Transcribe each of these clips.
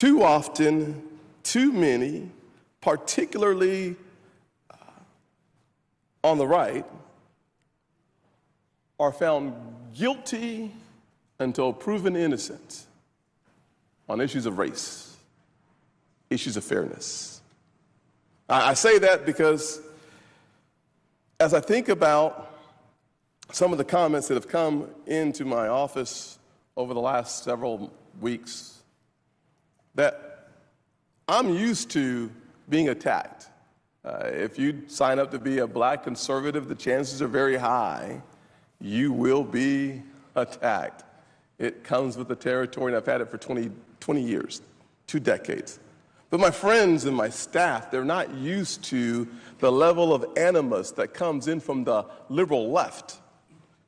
Too often, too many, particularly on the right, are found guilty until proven innocent on issues of race, issues of fairness. I say that because as I think about some of the comments that have come into my office over the last several weeks, that I'm used to being attacked. If you sign up to be a black conservative, the chances are very high you will be attacked. It comes with the territory, and I've had it for 20 years, 2 decades. But my friends and my staff, they're not used to the level of animus that comes in from the liberal left,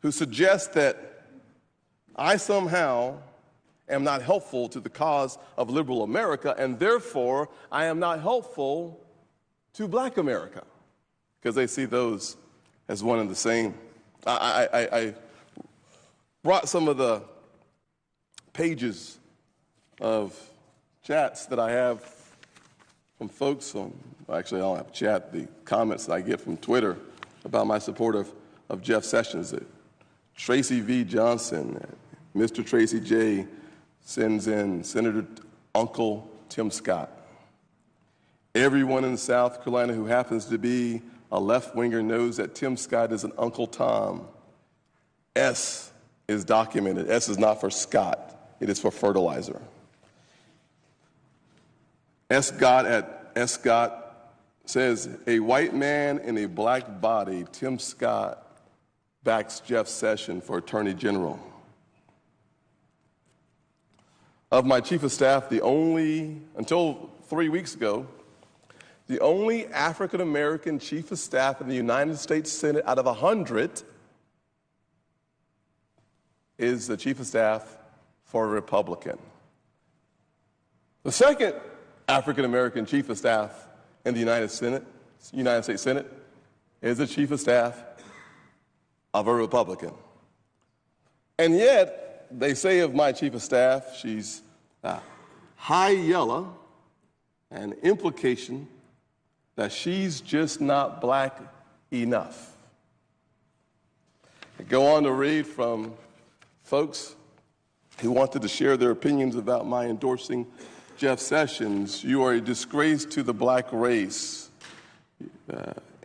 who suggests that I somehow am not helpful to the cause of liberal America, and therefore I am not helpful to black America, because they see those as one and the same. I brought some of the pages of chats that I have from folks on, actually I don't have chat, the comments that I get from Twitter about my support of Jeff Sessions. Tracy V. Johnson, Mr. Tracy J. sends in Senator Uncle Tim Scott. Everyone in South Carolina who happens to be a left-winger knows that Tim Scott is an Uncle Tom. S is documented. S is not for Scott. It is for fertilizer. S. Scott says, a white man in a black body, Tim Scott backs Jeff Sessions for Attorney General. Of my chief of staff, until 3 weeks ago, the only African-American chief of staff in the United States Senate out of 100 is the chief of staff for a Republican. The second African-American chief of staff in the United States Senate is the chief of staff of a Republican. And yet, they say of my chief of staff, she's high yellow, an implication that she's just not black enough. I go on to read from folks who wanted to share their opinions about my endorsing Jeff Sessions. You are a disgrace to the black race.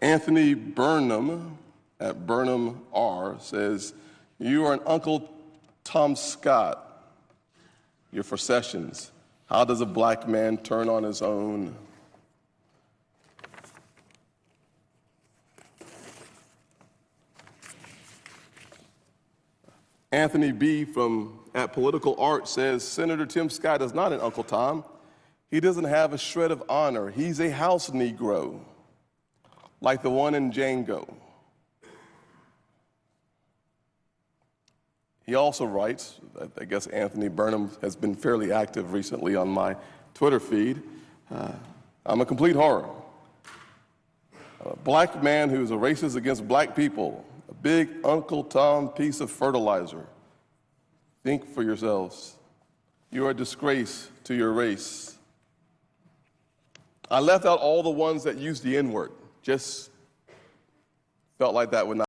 Anthony Burnham at Burnham R says, you are an Uncle Tom Scott. You're for Sessions. How does a black man turn on his own? Anthony B. at Political Art says, Senator Tim Scott is not an Uncle Tom. He doesn't have a shred of honor. He's a house Negro, like the one in Django. He also writes, I guess Anthony Burnham has been fairly active recently on my Twitter feed, I'm a complete horror. A black man who's a racist against black people, a big Uncle Tom piece of fertilizer. Think for yourselves. You are a disgrace to your race. I left out all the ones that used the N-word. Just felt like that would not